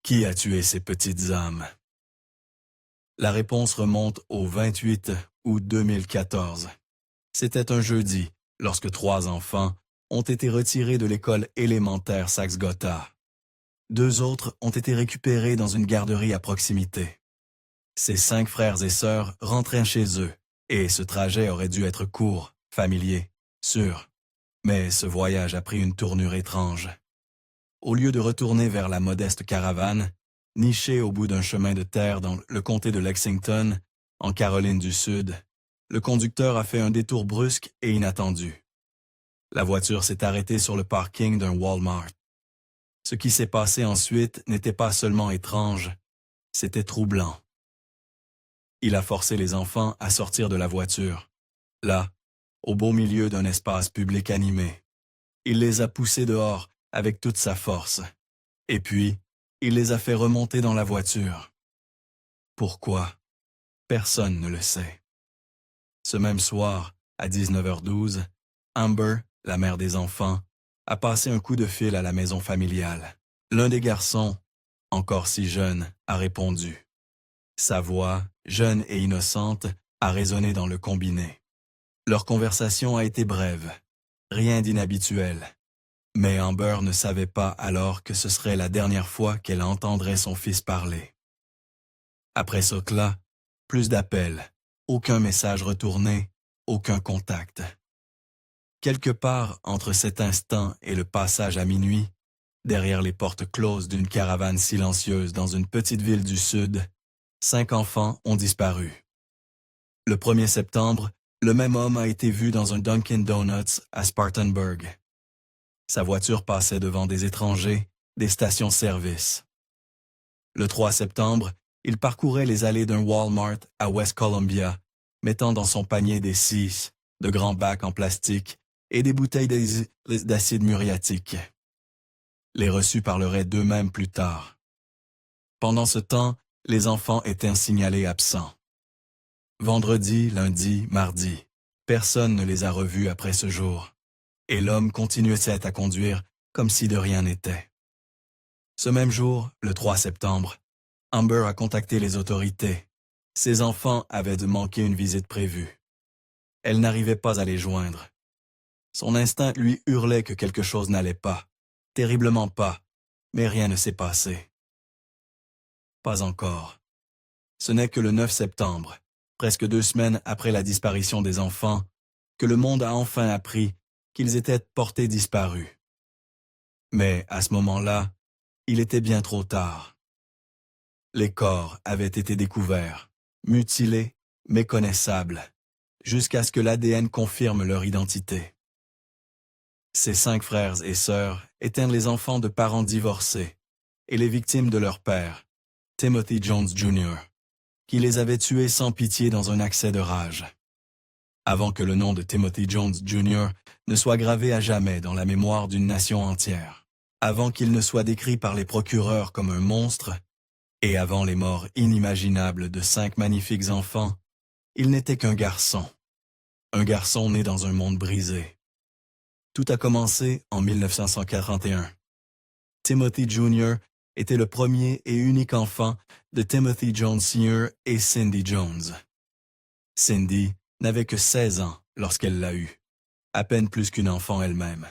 Qui a tué ces petites âmes? La réponse remonte au 28 août 2014. C'était un jeudi, lorsque 3 enfants ont été retirés de l'école élémentaire Saxe-Gotha. 2 autres ont été récupérés dans une garderie à proximité. Ces 5 frères et sœurs rentraient chez eux, et ce trajet aurait dû être court, familier, sûr. Mais ce voyage a pris une tournure étrange. Au lieu de retourner vers la modeste caravane, nichée au bout d'un chemin de terre dans le comté de Lexington, en Caroline du Sud, le conducteur a fait un détour brusque et inattendu. La voiture s'est arrêtée sur le parking d'un Walmart. Ce qui s'est passé ensuite n'était pas seulement étrange, c'était troublant. Il a forcé les enfants à sortir de la voiture. Là, au beau milieu d'un espace public animé. Il les a poussés dehors avec toute sa force. Et puis, il les a fait remonter dans la voiture. Pourquoi? Personne ne le sait. Ce même soir, à 19h12, Amber, la mère des enfants, a passé un coup de fil à la maison familiale. L'un des garçons, encore si jeune, a répondu. Sa voix, jeune et innocente, a résonné dans le combiné. Leur conversation a été brève, rien d'inhabituel. Mais Amber ne savait pas alors que ce serait la dernière fois qu'elle entendrait son fils parler. Après ce-là, plus d'appels, aucun message retourné, aucun contact. Quelque part entre cet instant et le passage à minuit, derrière les portes closes d'une caravane silencieuse dans une petite ville du Sud, 5 enfants ont disparu. Le 1er septembre, le même homme a été vu dans un Dunkin' Donuts à Spartanburg. Sa voiture passait devant des étrangers, des stations-service. Le 3 septembre, il parcourait les allées d'un Walmart à West Columbia, mettant dans son panier des scies, de grands bacs en plastique et des bouteilles d'acide muriatique. Les reçus parleraient d'eux-mêmes plus tard. Pendant ce temps, les enfants étaient signalés absents. Vendredi, lundi, mardi, personne ne les a revus après ce jour. Et l'homme continuait à conduire comme si de rien n'était. Ce même jour, le 3 septembre, Amber a contacté les autorités. Ses enfants avaient manqué une visite prévue. Elle n'arrivait pas à les joindre. Son instinct lui hurlait que quelque chose n'allait pas, terriblement pas, mais rien ne s'est passé. Pas encore. Ce n'est que le 9 septembre, presque 2 semaines après la disparition des enfants, que le monde a enfin appris qu'ils étaient portés disparus. Mais à ce moment-là, il était bien trop tard. Les corps avaient été découverts, mutilés, méconnaissables, jusqu'à ce que l'ADN confirme leur identité. Ces 5 frères et sœurs étaient les enfants de parents divorcés et les victimes de leur père, Timothy Jones Jr., qui les avait tués sans pitié dans un accès de rage. Avant que le nom de Timothy Jones Jr. ne soit gravé à jamais dans la mémoire d'une nation entière, avant qu'il ne soit décrit par les procureurs comme un monstre, et avant les morts inimaginables de 5 magnifiques enfants, il n'était qu'un garçon né dans un monde brisé. Tout a commencé en 1941. Timothy Jr. était le premier et unique enfant de Timothy Jones Sr. et Cindy Jones. Cindy n'avait que 16 ans lorsqu'elle l'a eu, à peine plus qu'une enfant elle-même.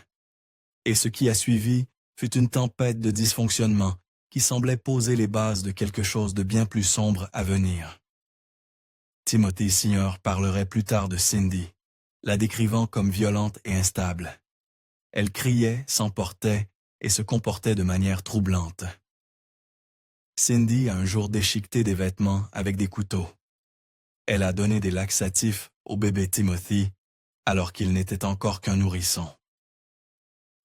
Et ce qui a suivi fut une tempête de dysfonctionnement qui semblait poser les bases de quelque chose de bien plus sombre à venir. Timothy Sr. parlerait plus tard de Cindy, la décrivant comme violente et instable. Elle criait, s'emportait et se comportait de manière troublante. Cindy a un jour déchiqueté des vêtements avec des couteaux. Elle a donné des laxatifs au bébé Timothy alors qu'il n'était encore qu'un nourrisson.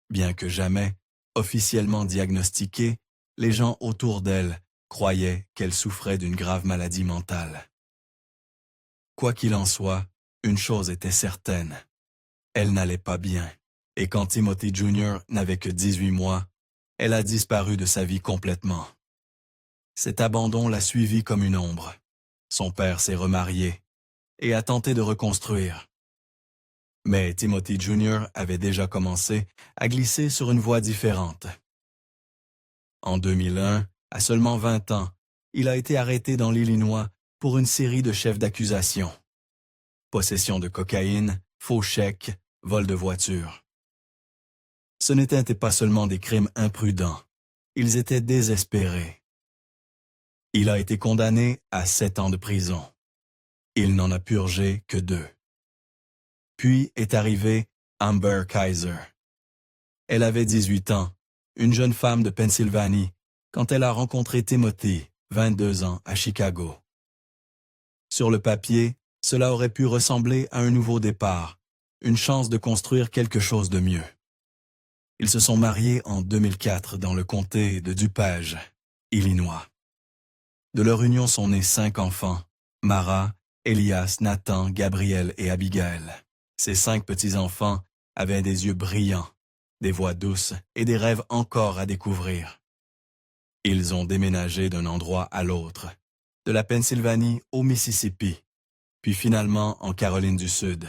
Bien que jamais officiellement diagnostiquée, les gens autour d'elle croyaient qu'elle souffrait d'une grave maladie mentale. Quoi qu'il en soit, une chose était certaine. Elle n'allait pas bien, et quand Timothy Jr. n'avait que 18 mois, elle a disparu de sa vie complètement. Cet abandon l'a suivie comme une ombre. Son père s'est remarié et a tenté de reconstruire. Mais Timothy Jr. avait déjà commencé à glisser sur une voie différente. En 2001, à seulement 20 ans, il a été arrêté dans l'Illinois pour une série de chefs d'accusation. Possession de cocaïne, faux chèques, vol de voiture. Ce n'étaient pas seulement des crimes imprudents, ils étaient désespérés. Il a été condamné à 7 ans de prison. Il n'en a purgé que 2. Puis est arrivée Amber Kaiser. Elle avait 18 ans, une jeune femme de Pennsylvanie, quand elle a rencontré Timothy, 22 ans, à Chicago. Sur le papier, cela aurait pu ressembler à un nouveau départ, une chance de construire quelque chose de mieux. Ils se sont mariés en 2004 dans le comté de DuPage, Illinois. De leur union sont nés 5 enfants, Mara, Elias, Nathan, Gabriel et Abigail. Ces 5 petits-enfants avaient des yeux brillants, des voix douces et des rêves encore à découvrir. Ils ont déménagé d'un endroit à l'autre, de la Pennsylvanie au Mississippi, puis finalement en Caroline du Sud.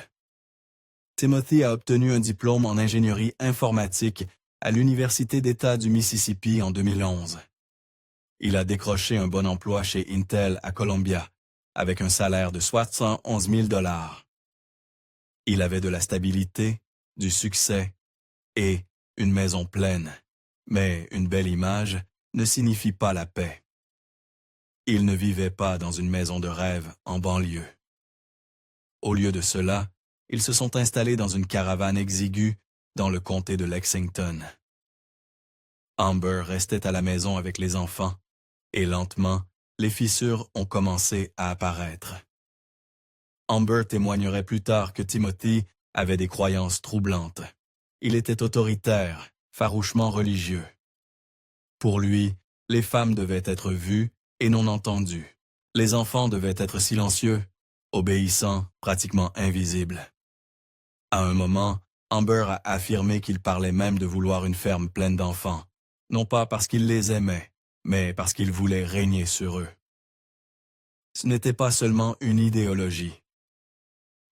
Timothy a obtenu un diplôme en ingénierie informatique à l'Université d'État du Mississippi en 2011. Il a décroché un bon emploi chez Intel à Columbia, avec un salaire de 71 000 $. Il avait de la stabilité, du succès et une maison pleine, mais une belle image ne signifie pas la paix. Il ne vivait pas dans une maison de rêve en banlieue. Au lieu de cela, ils se sont installés dans une caravane exiguë dans le comté de Lexington. Amber restait à la maison avec les enfants, et lentement, les fissures ont commencé à apparaître. Amber témoignerait plus tard que Timothy avait des croyances troublantes. Il était autoritaire, farouchement religieux. Pour lui, les femmes devaient être vues et non entendues. Les enfants devaient être silencieux, obéissants, pratiquement invisibles. À un moment, Amber a affirmé qu'il parlait même de vouloir une ferme pleine d'enfants, non pas parce qu'il les aimait, mais parce qu'il voulait régner sur eux. Ce n'était pas seulement une idéologie.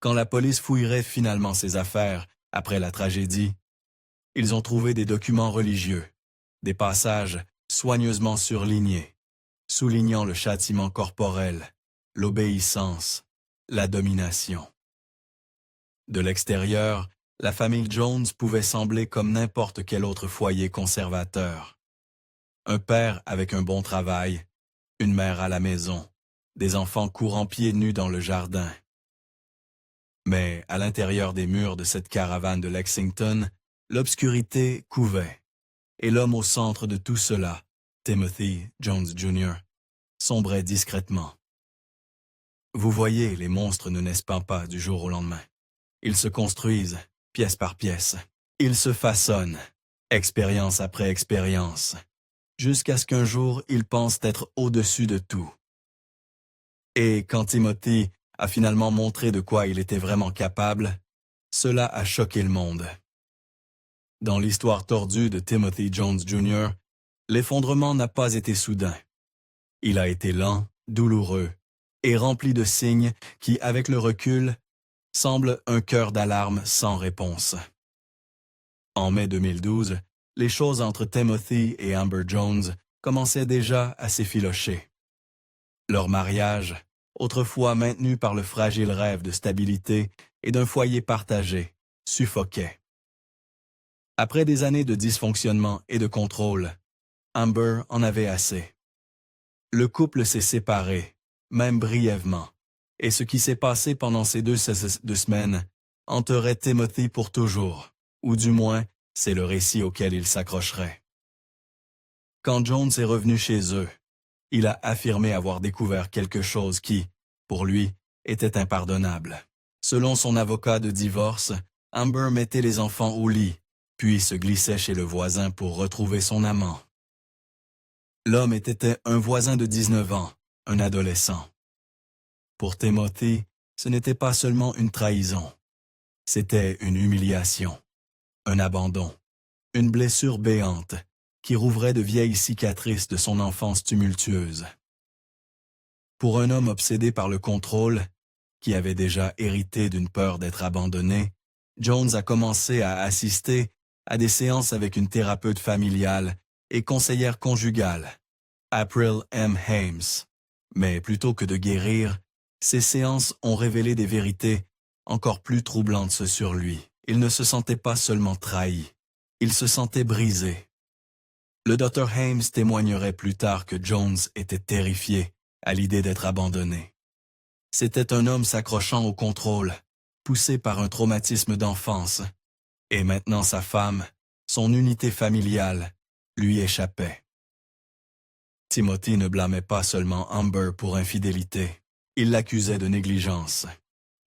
Quand la police fouillerait finalement ses affaires après la tragédie, ils ont trouvé des documents religieux, des passages soigneusement surlignés, soulignant le châtiment corporel, l'obéissance, la domination. De l'extérieur, la famille Jones pouvait sembler comme n'importe quel autre foyer conservateur. Un père avec un bon travail, une mère à la maison, des enfants courant pieds nus dans le jardin. Mais à l'intérieur des murs de cette caravane de Lexington, l'obscurité couvait, et l'homme au centre de tout cela, Timothy Jones Jr., sombrait discrètement. Vous voyez, les monstres ne naissent pas du jour au lendemain. Ils se construisent, pièce par pièce. Ils se façonnent, expérience après expérience, jusqu'à ce qu'un jour ils pensent être au-dessus de tout. Et quand Timothy a finalement montré de quoi il était vraiment capable, cela a choqué le monde. Dans l'histoire tordue de Timothy Jones Jr., l'effondrement n'a pas été soudain. Il a été lent, douloureux et rempli de signes qui, avec le recul, semblent un cœur d'alarme sans réponse. En mai 2012, les choses entre Timothy et Amber Jones commençaient déjà à s'effilocher. Leur mariage, autrefois maintenu par le fragile rêve de stabilité et d'un foyer partagé, suffoquait. Après des années de dysfonctionnement et de contrôle, Amber en avait assez. Le couple s'est séparé, même brièvement, et ce qui s'est passé pendant ces deux semaines hanterait Timothy pour toujours, ou du moins, c'est le récit auquel il s'accrocherait. Quand Jones est revenu chez eux, il a affirmé avoir découvert quelque chose qui, pour lui, était impardonnable. Selon son avocat de divorce, Amber mettait les enfants au lit, puis se glissait chez le voisin pour retrouver son amant. L'homme était un voisin de 19 ans, un adolescent. Pour Timothy, ce n'était pas seulement une trahison. C'était une humiliation, un abandon, une blessure béante qui rouvrait de vieilles cicatrices de son enfance tumultueuse. Pour un homme obsédé par le contrôle, qui avait déjà hérité d'une peur d'être abandonné, Jones a commencé à assister à des séances avec une thérapeute familiale et conseillère conjugale, April M. Hames. Mais plutôt que de guérir, ces séances ont révélé des vérités encore plus troublantes sur lui. Il ne se sentait pas seulement trahi, il se sentait brisé. Le Dr Hames témoignerait plus tard que Jones était terrifié à l'idée d'être abandonné. C'était un homme s'accrochant au contrôle, poussé par un traumatisme d'enfance. Et maintenant sa femme, son unité familiale, lui échappait. Timothy ne blâmait pas seulement Amber pour infidélité, il l'accusait de négligence.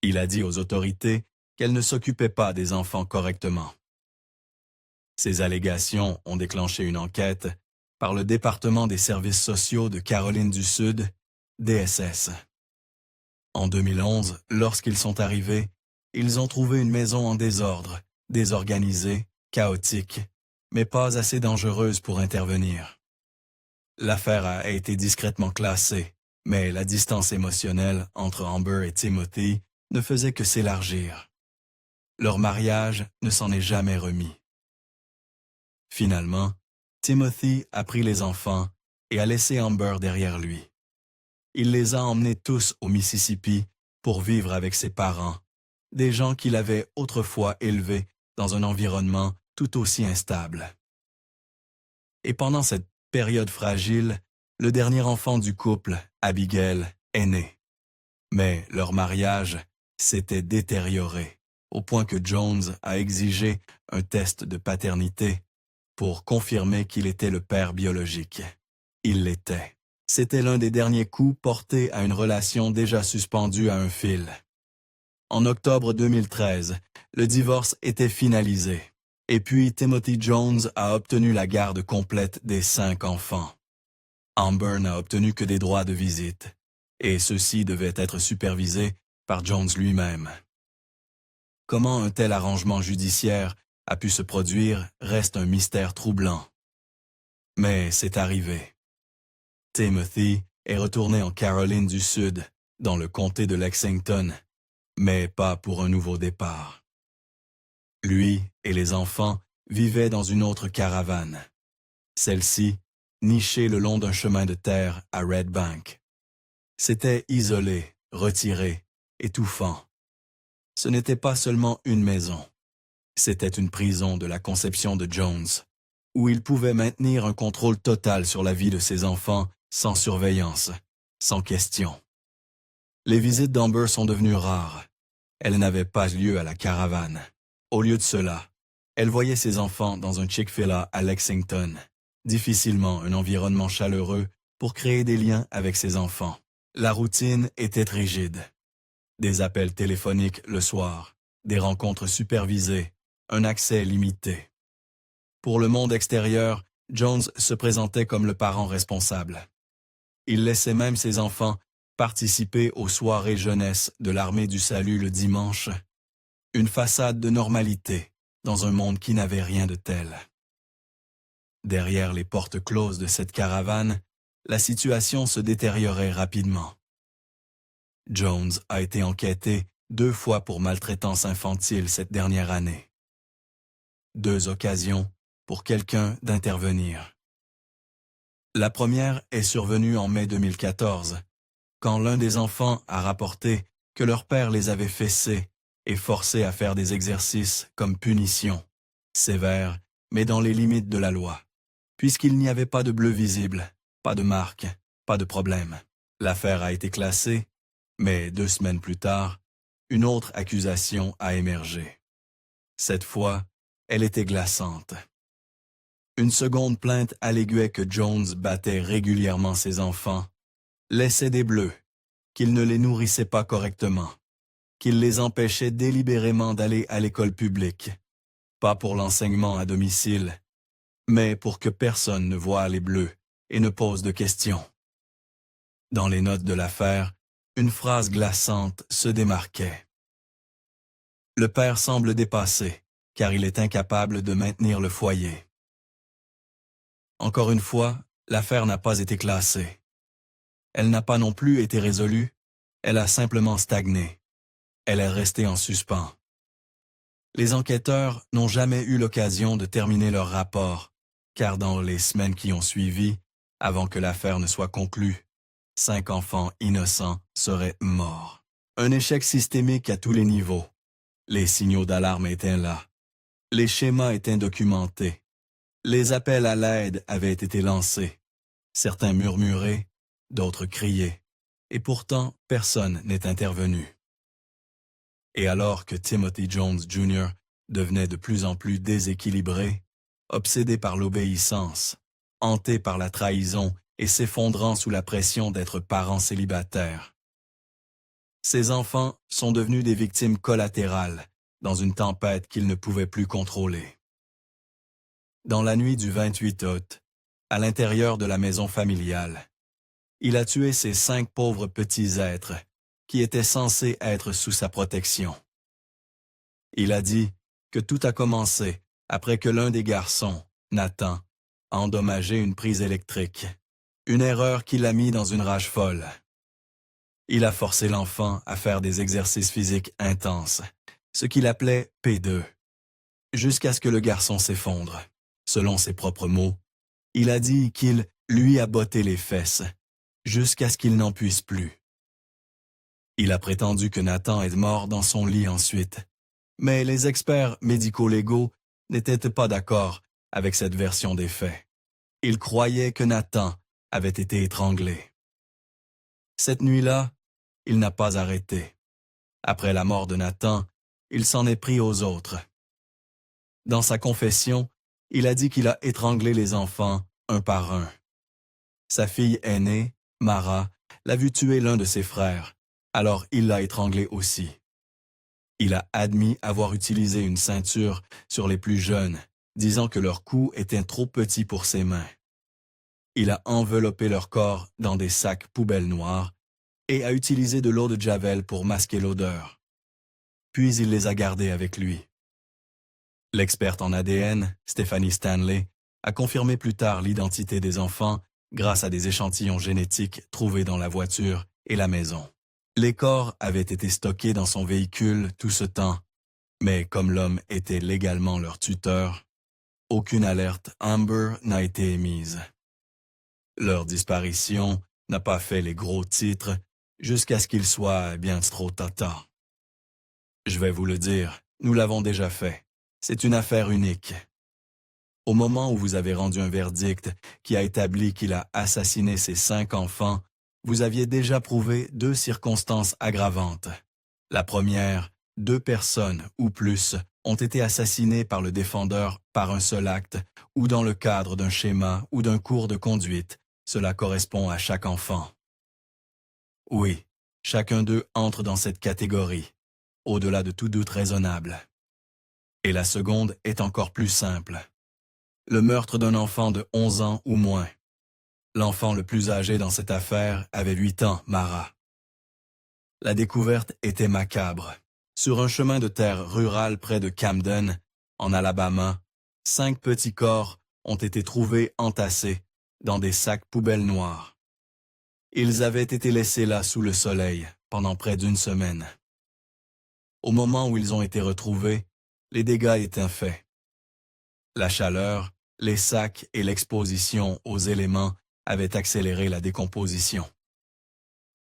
Il a dit aux autorités qu'elle ne s'occupait pas des enfants correctement. Ces allégations ont déclenché une enquête par le département des services sociaux de Caroline du Sud, DSS. En 2011, lorsqu'ils sont arrivés, ils ont trouvé une maison en désordre, désorganisée, chaotique, mais pas assez dangereuse pour intervenir. L'affaire a été discrètement classée, mais la distance émotionnelle entre Amber et Timothy ne faisait que s'élargir. Leur mariage ne s'en est jamais remis. Finalement, Timothy a pris les enfants et a laissé Amber derrière lui. Il les a emmenés tous au Mississippi pour vivre avec ses parents, des gens qu'il avait autrefois élevés dans un environnement tout aussi instable. Et pendant cette période fragile, le dernier enfant du couple, Abigail, est né. Mais leur mariage s'était détérioré, au point que Jones a exigé un test de paternité pour confirmer qu'il était le père biologique. Il l'était. C'était l'un des derniers coups portés à une relation déjà suspendue à un fil. En octobre 2013, le divorce était finalisé. Et puis Timothy Jones a obtenu la garde complète des 5 enfants. Amber n'a obtenu que des droits de visite, et ceux-ci devaient être supervisés par Jones lui-même. Comment un tel arrangement judiciaire a pu se produire reste un mystère troublant. Mais c'est arrivé. Timothy est retourné en Caroline du Sud, dans le comté de Lexington, mais pas pour un nouveau départ. Lui et les enfants vivaient dans une autre caravane. Celle-ci, nichée le long d'un chemin de terre à Red Bank. C'était isolé, retiré, étouffant. Ce n'était pas seulement une maison. C'était une prison de la conception de Jones, où il pouvait maintenir un contrôle total sur la vie de ses enfants sans surveillance, sans question. Les visites d'Amber sont devenues rares. Elles n'avaient pas lieu à la caravane. Au lieu de cela, elle voyait ses enfants dans un Chick-fil-A à Lexington, difficilement un environnement chaleureux pour créer des liens avec ses enfants. La routine était rigide. Des appels téléphoniques le soir, des rencontres supervisées, un accès limité. Pour le monde extérieur, Jones se présentait comme le parent responsable. Il laissait même ses enfants participer aux soirées jeunesse de l'Armée du Salut le dimanche. Une façade de normalité dans un monde qui n'avait rien de tel. Derrière les portes closes de cette caravane, la situation se détériorait rapidement. Jones a été enquêté 2 fois pour maltraitance infantile cette dernière année. 2 occasions pour quelqu'un d'intervenir. La première est survenue en mai 2014, quand l'un des enfants a rapporté que leur père les avait fessés et forcés à faire des exercices comme punition, sévère, mais dans les limites de la loi, puisqu'il n'y avait pas de bleu visible, pas de marque, pas de problème. L'affaire a été classée, mais 2 semaines plus tard, une autre accusation a émergé. Cette fois, elle était glaçante. Une seconde plainte alléguait que Jones battait régulièrement ses enfants, laissait des bleus, qu'il ne les nourrissait pas correctement, qu'il les empêchait délibérément d'aller à l'école publique, pas pour l'enseignement à domicile, mais pour que personne ne voie les bleus et ne pose de questions. Dans les notes de l'affaire, une phrase glaçante se démarquait. Le père semble dépassé, car il est incapable de maintenir le foyer. Encore une fois, l'affaire n'a pas été classée. Elle n'a pas non plus été résolue, elle a simplement stagné. Elle est restée en suspens. Les enquêteurs n'ont jamais eu l'occasion de terminer leur rapport, car dans les semaines qui ont suivi, Avant que l'affaire ne soit conclue, 5 enfants innocents seraient morts. Un échec systémique à tous les niveaux. Les signaux d'alarme étaient là. Les schémas étaient documentés. Les appels à l'aide avaient été lancés. Certains murmuraient, d'autres criaient. Et pourtant, personne n'est intervenu. Et alors que Timothy Jones Jr. devenait de plus en plus déséquilibré, obsédé par l'obéissance, hanté par la trahison et s'effondrant sous la pression d'être parent célibataire. Ses enfants sont devenus des victimes collatérales dans une tempête qu'ils ne pouvaient plus contrôler. Dans la nuit du 28 août, à l'intérieur de la maison familiale, il a tué ces 5 pauvres petits êtres qui étaient censés être sous sa protection. Il a dit que tout a commencé après que l'un des garçons, Nathan, a endommagé une prise électrique, une erreur qui l'a mis dans une rage folle. Il a forcé l'enfant à faire des exercices physiques intenses, ce qu'il appelait P2, jusqu'à ce que le garçon s'effondre. Selon ses propres mots, il a dit qu'il lui a botté les fesses, jusqu'à ce qu'il n'en puisse plus. Il a prétendu que Nathan est mort dans son lit ensuite, mais les experts médico-légaux n'étaient pas d'accord avec cette version des faits. Ils croyaient que Nathan avait été étranglé. Cette nuit-là, il n'a pas arrêté. Après la mort de Nathan, il s'en est pris aux autres. Dans sa confession, il a dit qu'il a étranglé les enfants un par un. Sa fille aînée, Mara, l'a vu tuer l'un de ses frères, alors il l'a étranglé aussi. Il a admis avoir utilisé une ceinture sur les plus jeunes, disant que leur cou était trop petit pour ses mains. Il a enveloppé leur corps dans des sacs poubelles noirs et a utilisé de l'eau de Javel pour masquer l'odeur. Puis il les a gardés avec lui. L'experte en ADN, Stephanie Stanley, a confirmé plus tard l'identité des enfants grâce à des échantillons génétiques trouvés dans la voiture et la maison. Les corps avaient été stockés dans son véhicule tout ce temps, mais comme l'homme était légalement leur tuteur, aucune alerte Amber n'a été émise. Leur disparition n'a pas fait les gros titres jusqu'à ce qu'il soit bien trop tard. Je vais vous le dire, nous l'avons déjà fait. C'est une affaire unique. Au moment où vous avez rendu un verdict qui a établi qu'il a assassiné ses 5 enfants, vous aviez déjà prouvé 2 circonstances aggravantes. La première, 2 personnes ou plus ont été assassinées par le défendeur par un seul acte ou dans le cadre d'un schéma ou d'un cours de conduite. Cela correspond à chaque enfant. Oui, chacun d'eux entre dans cette catégorie, au-delà de tout doute raisonnable. Et la seconde est encore plus simple. Le meurtre d'un enfant de 11 ans ou moins. L'enfant le plus âgé dans cette affaire avait 8 ans, Mara. La découverte était macabre. Sur un chemin de terre rural près de Camden, en Alabama, 5 petits corps ont été trouvés entassés dans des sacs poubelles noirs. Ils avaient été laissés là sous le soleil pendant près d'1 semaine. Au moment où ils ont été retrouvés, les dégâts étaient faits. La chaleur, les sacs et l'exposition aux éléments avaient accéléré la décomposition.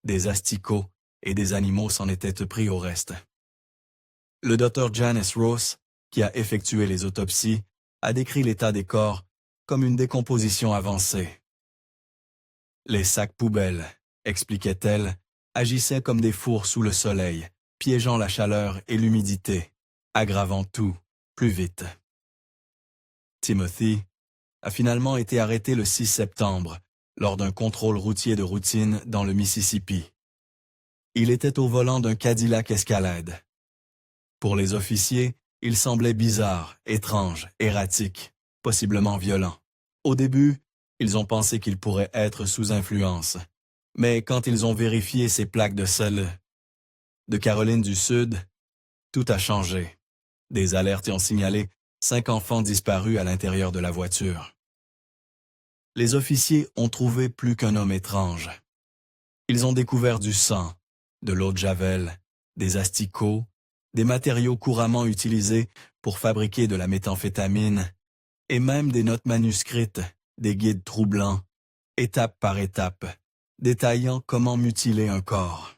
Des asticots et des animaux s'en étaient pris au reste. Le docteur Janice Ross, qui a effectué les autopsies, a décrit l'état des corps comme une décomposition avancée. Les sacs poubelles, expliquait-elle, agissaient comme des fours sous le soleil, piégeant la chaleur et l'humidité, aggravant tout plus vite. Timothy a finalement été arrêté le 6 septembre lors d'un contrôle routier de routine dans le Mississippi. Il était au volant d'un Cadillac Escalade. Pour les officiers, il semblait bizarre, étrange, erratique, possiblement violent. Au début, ils ont pensé qu'il pourrait être sous influence, mais quand ils ont vérifié ses plaques de sel de Caroline du Sud, tout a changé. Des alertes ont signalé 5 enfants disparus à l'intérieur de la voiture. Les officiers ont trouvé plus qu'un homme étrange. Ils ont découvert du sang, de l'eau de Javel, des asticots, des matériaux couramment utilisés pour fabriquer de la méthamphétamine, et même des notes manuscrites, des guides troublants étape par étape, détaillant comment mutiler un corps.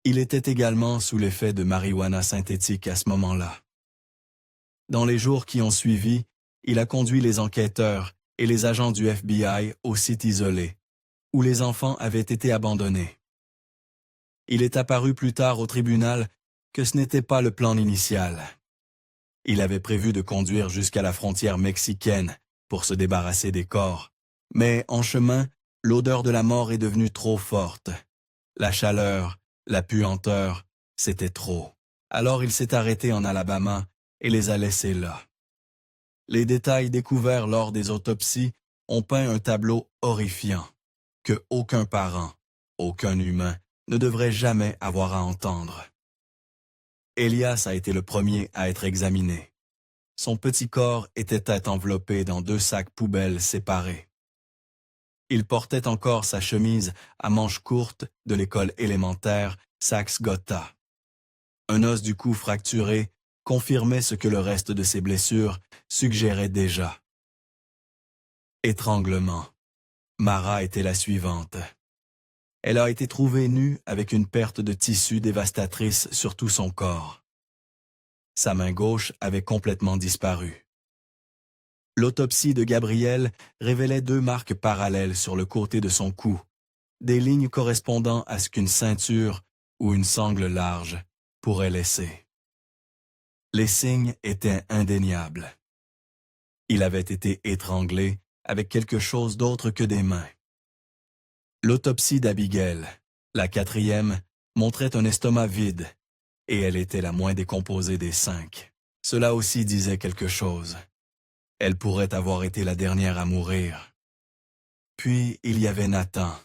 Il était également sous l'effet de marijuana synthétique à ce moment-là. Dans les jours qui ont suivi, il a conduit les enquêteurs et les agents du FBI au site isolé, où les enfants avaient été abandonnés. Il est apparu plus tard au tribunal que ce n'était pas le plan initial. Il avait prévu de conduire jusqu'à la frontière mexicaine pour se débarrasser des corps, mais en chemin, l'odeur de la mort est devenue trop forte. La chaleur, la puanteur, c'était trop. Alors il s'est arrêté en Alabama et les a laissés là. Les détails découverts lors des autopsies ont peint un tableau horrifiant que aucun parent, aucun humain ne devrait jamais avoir à entendre. Elias a été le premier à être examiné. Son petit corps était enveloppé dans 2 sacs poubelles séparés. Il portait encore sa chemise à manches courtes de l'école élémentaire Saxe-Gotha. Un os du cou fracturé confirmait ce que le reste de ses blessures suggérait déjà. Étranglement. Mara était la suivante. Elle a été trouvée nue avec une perte de tissu dévastatrice sur tout son corps. Sa main gauche avait complètement disparu. L'autopsie de Gabriel révélait 2 marques parallèles sur le côté de son cou, des lignes correspondant à ce qu'une ceinture ou une sangle large pourrait laisser. Les signes étaient indéniables. Il avait été étranglé avec quelque chose d'autre que des mains. L'autopsie d'Abigail, la 4e, montrait un estomac vide, et elle était la moins décomposée des 5. Cela aussi disait quelque chose. Elle pourrait avoir été la dernière à mourir. Puis il y avait Nathan.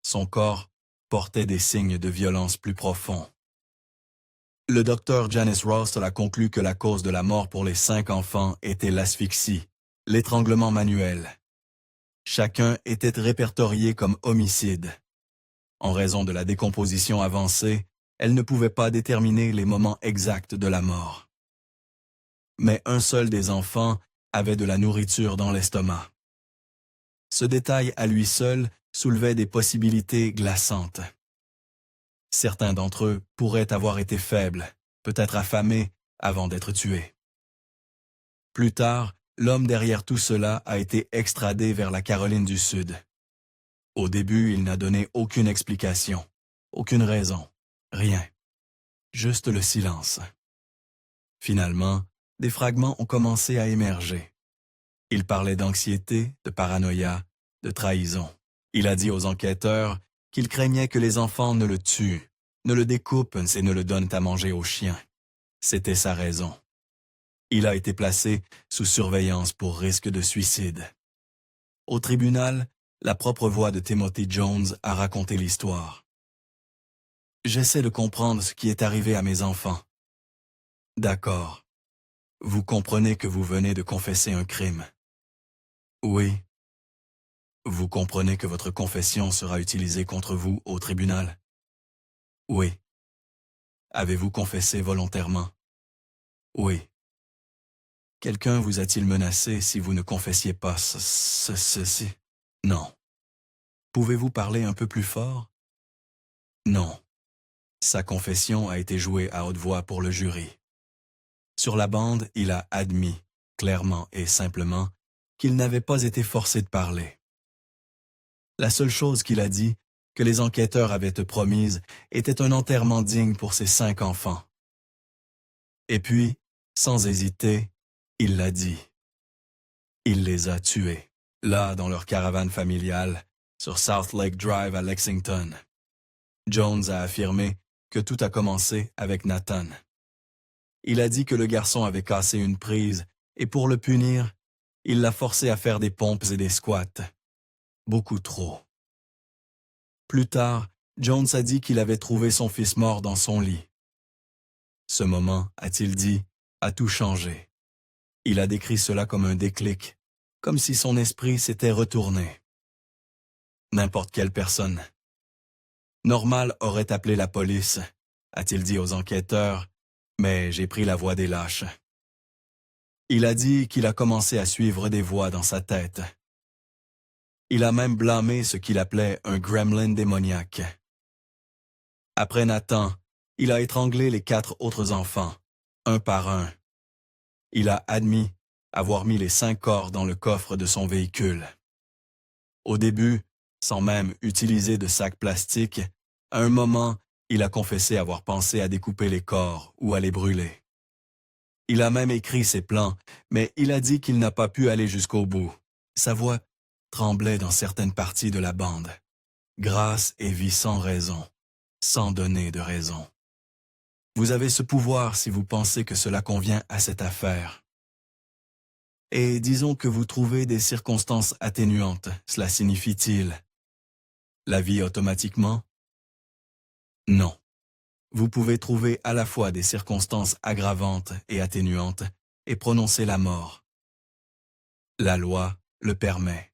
Son corps portait des signes de violence plus profonds. Le docteur Janice Ross a conclu que la cause de la mort pour les 5 enfants était l'asphyxie, l'étranglement manuel. Chacun était répertorié comme homicide. En raison de la décomposition avancée, elle ne pouvait pas déterminer les moments exacts de la mort. Mais un seul des enfants avait de la nourriture dans l'estomac. Ce détail à lui seul soulevait des possibilités glaçantes. Certains d'entre eux pourraient avoir été faibles, peut-être affamés, avant d'être tués. Plus tard, l'homme derrière tout cela a été extradé vers la Caroline du Sud. Au début, il n'a donné aucune explication, aucune raison, rien. Juste le silence. Finalement, des fragments ont commencé à émerger. Il parlait d'anxiété, de paranoïa, de trahison. Il a dit aux enquêteurs qu'il craignait que les enfants ne le tuent, ne le découpent et ne le donnent à manger aux chiens. C'était sa raison. Il a été placé sous surveillance pour risque de suicide. Au tribunal, la propre voix de Timothy Jones a raconté l'histoire. « J'essaie de comprendre ce qui est arrivé à mes enfants. » D'accord. Vous comprenez que vous venez de confesser un crime. Oui. Vous comprenez que votre confession sera utilisée contre vous au tribunal. Oui. Avez-vous confessé volontairement? Oui. Quelqu'un vous a-t-il menacé si vous ne confessiez pas ceci? Non. Pouvez-vous parler un peu plus fort? Non. Sa confession a été jouée à haute voix pour le jury. Sur la bande, il a admis, clairement et simplement, qu'il n'avait pas été forcé de parler. La seule chose qu'il a dit, que les enquêteurs avaient promise, était un enterrement digne pour ses 5 enfants. Et puis, sans hésiter, il l'a dit. Il les a tués, là dans leur caravane familiale, sur South Lake Drive à Lexington. Jones a affirmé que tout a commencé avec Nathan. Il a dit que le garçon avait cassé une prise et pour le punir, il l'a forcé à faire des pompes et des squats. Beaucoup trop. Plus tard, Jones a dit qu'il avait trouvé son fils mort dans son lit. Ce moment, a-t-il dit, a tout changé. Il a décrit cela comme un déclic, comme si son esprit s'était retourné. N'importe quelle personne. Normal aurait appelé la police, a-t-il dit aux enquêteurs, mais j'ai pris la voie des lâches. Il a dit qu'il a commencé à suivre des voix dans sa tête. Il a même blâmé ce qu'il appelait un gremlin démoniaque. Après Nathan, il a étranglé les 4 autres enfants, un par un. Il a admis avoir mis les 5 corps dans le coffre de son véhicule. Au début, sans même utiliser de sac plastique, à un moment, il a confessé avoir pensé à découper les corps ou à les brûler. Il a même écrit ses plans, mais il a dit qu'il n'a pas pu aller jusqu'au bout. Sa voix tremblait dans certaines parties de la bande. Grâce et vie sans raison, sans donner de raison. Vous avez ce pouvoir si vous pensez que cela convient à cette affaire. Et disons que vous trouvez des circonstances atténuantes, cela signifie-t-il la vie automatiquement? Non. Vous pouvez trouver à la fois des circonstances aggravantes et atténuantes et prononcer la mort. La loi le permet.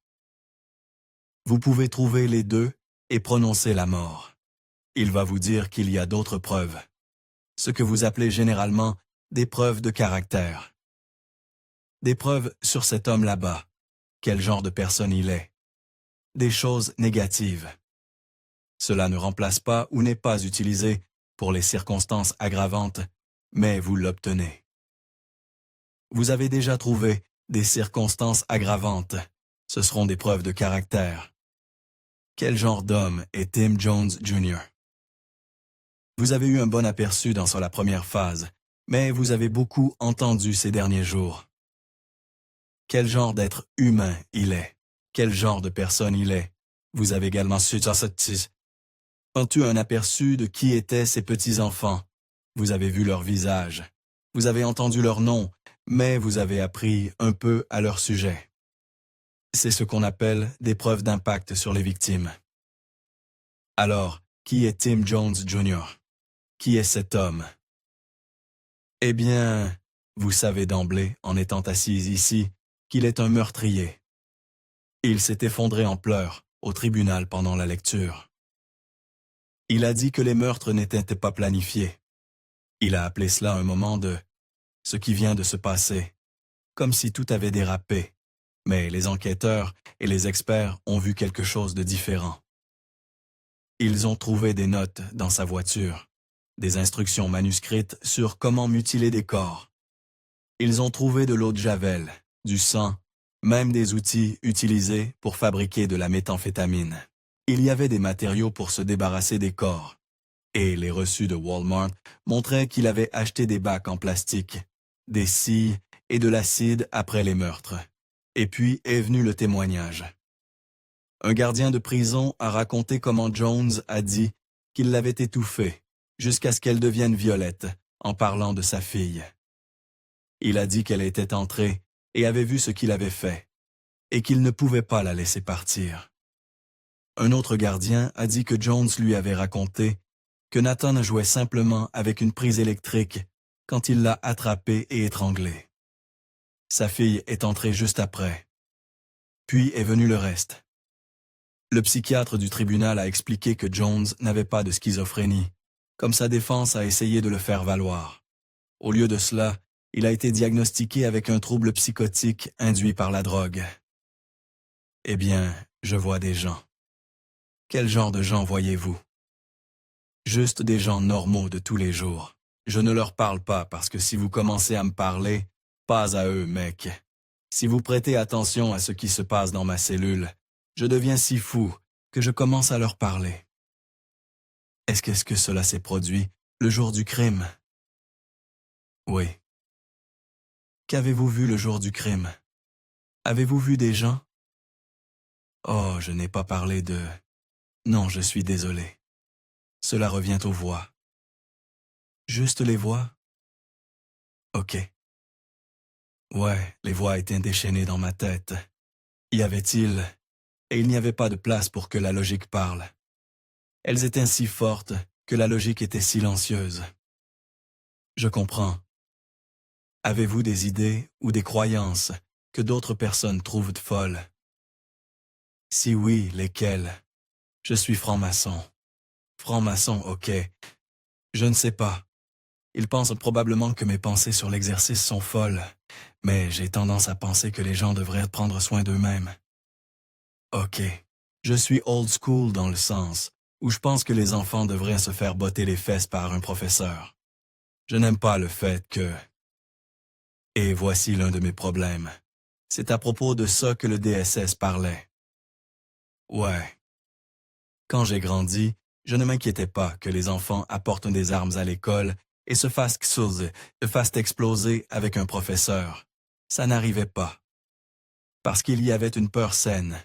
Vous pouvez trouver les deux et prononcer la mort. Il va vous dire qu'il y a d'autres preuves, ce que vous appelez généralement des preuves de caractère. Des preuves sur cet homme là-bas, quel genre de personne il est. Des choses négatives. Cela ne remplace pas ou n'est pas utilisé pour les circonstances aggravantes, mais vous l'obtenez. Vous avez déjà trouvé des circonstances aggravantes. Ce seront des preuves de caractère. Quel genre d'homme est Tim Jones Jr.? Vous avez eu un bon aperçu dans la première phase, mais vous avez beaucoup entendu ces derniers jours. Quel genre d'être humain il est? Quel genre de personne il est? Vous avez également eu un aperçu de qui étaient ces petits-enfants. Vous avez vu leur visage. Vous avez entendu leur nom, mais vous avez appris un peu à leur sujet. C'est ce qu'on appelle des preuves d'impact sur les victimes. Alors, qui est Tim Jones Jr.? Qui est cet homme? Eh bien, vous savez d'emblée, en étant assise ici, qu'il est un meurtrier. Il s'est effondré en pleurs au tribunal pendant la lecture. Il a dit que les meurtres n'étaient pas planifiés. Il a appelé cela un moment de « ce qui vient de se passer », comme si tout avait dérapé. Mais les enquêteurs et les experts ont vu quelque chose de différent. Ils ont trouvé des notes dans sa voiture, des instructions manuscrites sur comment mutiler des corps. Ils ont trouvé de l'eau de javel, du sang, même des outils utilisés pour fabriquer de la méthamphétamine. Il y avait des matériaux pour se débarrasser des corps. Et les reçus de Walmart montraient qu'il avait acheté des bacs en plastique, des scies et de l'acide après les meurtres. Et puis est venu le témoignage. Un gardien de prison a raconté comment Jones a dit qu'il l'avait étouffée jusqu'à ce qu'elle devienne violette en parlant de sa fille. Il a dit qu'elle était entrée et avait vu ce qu'il avait fait et qu'il ne pouvait pas la laisser partir. Un autre gardien a dit que Jones lui avait raconté que Nathan jouait simplement avec une prise électrique quand il l'a attrapée et étranglée. Sa fille est entrée juste après. Puis est venu le reste. Le psychiatre du tribunal a expliqué que Jones n'avait pas de schizophrénie, comme sa défense a essayé de le faire valoir. Au lieu de cela, il a été diagnostiqué avec un trouble psychotique induit par la drogue. Eh bien, je vois des gens. Quel genre de gens voyez-vous? Juste des gens normaux de tous les jours. Je ne leur parle pas parce que si vous commencez à me parler, pas à eux, mec. Si vous prêtez attention à ce qui se passe dans ma cellule, je deviens si fou que je commence à leur parler. Est-ce que cela s'est produit le jour du crime? Oui. Qu'avez-vous vu le jour du crime? Avez-vous vu des gens? Oh, je n'ai pas parlé de... Non, je suis désolé. Cela revient aux voix. Juste les voix? Ok. Ouais, les voix étaient déchaînées dans ma tête. Y avait-il... Et il n'y avait pas de place pour que la logique parle. Elles étaient si fortes que la logique était silencieuse. Je comprends. Avez-vous des idées ou des croyances que d'autres personnes trouvent folles? Si oui, lesquelles? Je suis franc-maçon. Franc-maçon, ok. Je ne sais pas. Ils pensent probablement que mes pensées sur l'exercice sont folles, mais j'ai tendance à penser que les gens devraient prendre soin d'eux-mêmes. Ok. Je suis old school dans le sens où je pense que les enfants devraient se faire botter les fesses par un professeur. Je n'aime pas le fait que... Et voici l'un de mes problèmes. C'est à propos de ça que le DSS parlait. Ouais. Quand j'ai grandi, je ne m'inquiétais pas que les enfants apportent des armes à l'école et se fassent exploser avec un professeur. Ça n'arrivait pas. Parce qu'il y avait une peur saine.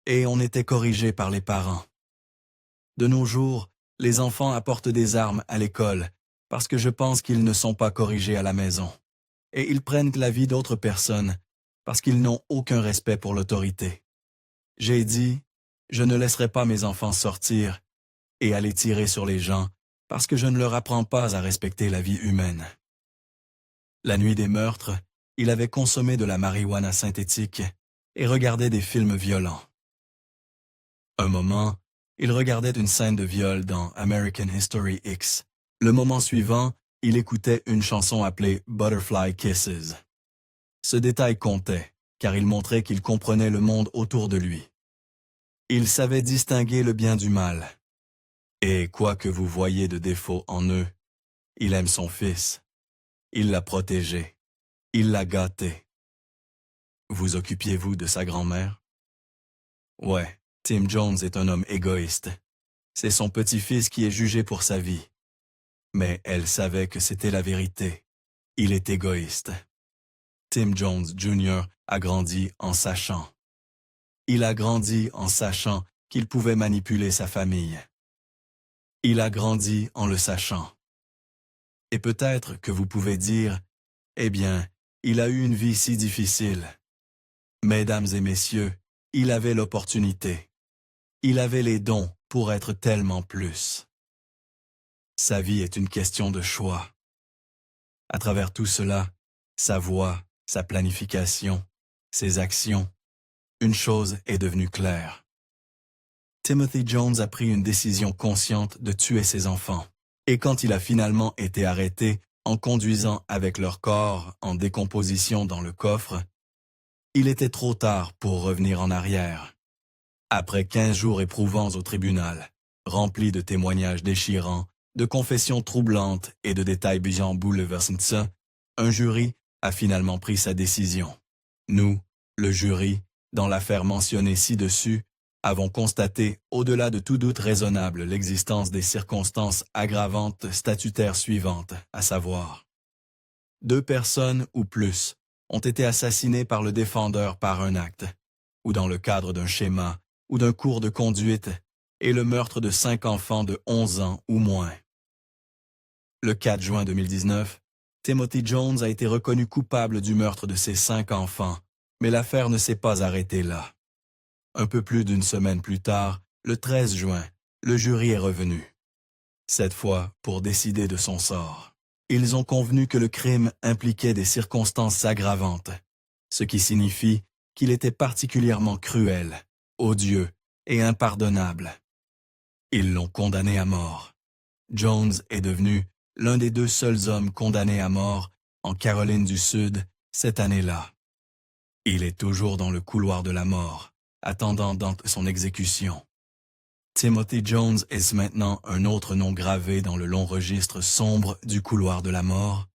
Et on était corrigé par les parents. De nos jours, les enfants apportent des armes à l'école parce que je pense qu'ils ne sont pas corrigés à la maison. Et ils prennent la vie d'autres personnes parce qu'ils n'ont aucun respect pour l'autorité. J'ai dit, je ne laisserai pas mes enfants sortir et aller tirer sur les gens parce que je ne leur apprends pas à respecter la vie humaine. La nuit des meurtres, il avait consommé de la marijuana synthétique et regardait des films violents. Un moment, il regardait une scène de viol dans American History X. Le moment suivant, il écoutait une chanson appelée Butterfly Kisses. Ce détail comptait, car il montrait qu'il comprenait le monde autour de lui. Il savait distinguer le bien du mal. Et quoi que vous voyiez de défaut en eux, il aime son fils. Il l'a protégé. Il l'a gâté. Vous occupiez-vous de sa grand-mère? Ouais, Tim Jones est un homme égoïste. C'est son petit-fils qui est jugé pour sa vie. Mais elle savait que c'était la vérité. Il est égoïste. Tim Jones Jr. a grandi en sachant. Il a grandi en sachant qu'il pouvait manipuler sa famille. Il a grandi en le sachant. Et peut-être que vous pouvez dire, eh bien, il a eu une vie si difficile. Mesdames et messieurs, il avait l'opportunité. Il avait les dons pour être tellement plus. Sa vie est une question de choix. À travers tout cela, sa voix, sa planification, ses actions, une chose est devenue claire. Timothy Jones a pris une décision consciente de tuer ses enfants. Et quand il a finalement été arrêté en conduisant avec leur corps en décomposition dans le coffre, il était trop tard pour revenir en arrière. Après 15 jours éprouvants au tribunal, remplis de témoignages déchirants, de confessions troublantes et de détails bouleversants, un jury a finalement pris sa décision. Nous, le jury, dans l'affaire mentionnée ci-dessus, avons constaté, au-delà de tout doute raisonnable, l'existence des circonstances aggravantes statutaires suivantes, à savoir 2 personnes ou plus ont été assassinées par le défendeur par un acte, ou dans le cadre d'un schéma, ou d'un cours de conduite, et le meurtre de 5 enfants de 11 ans ou moins. Le 4 juin 2019, Timothy Jones a été reconnu coupable du meurtre de ses 5 enfants, mais l'affaire ne s'est pas arrêtée là. Un peu plus d'une semaine plus tard, le 13 juin, le jury est revenu. Cette fois, pour décider de son sort. Ils ont convenu que le crime impliquait des circonstances aggravantes, ce qui signifie qu'il était particulièrement cruel, odieux et impardonnable. Ils l'ont condamné à mort. Jones est devenu l'un des 2 seuls hommes condamnés à mort en Caroline du Sud cette année-là. Il est toujours dans le couloir de la mort, attendant son exécution. Timothy Jones est maintenant un autre nom gravé dans le long registre sombre du couloir de la mort,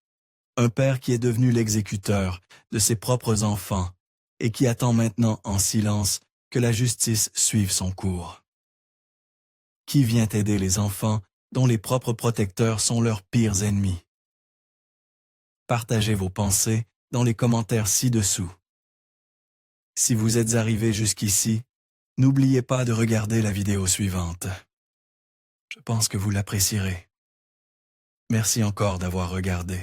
un père qui est devenu l'exécuteur de ses propres enfants et qui attend maintenant en silence que la justice suive son cours. Qui vient aider les enfants dont les propres protecteurs sont leurs pires ennemis? Partagez vos pensées dans les commentaires ci-dessous. Si vous êtes arrivé jusqu'ici, n'oubliez pas de regarder la vidéo suivante. Je pense que vous l'apprécierez. Merci encore d'avoir regardé.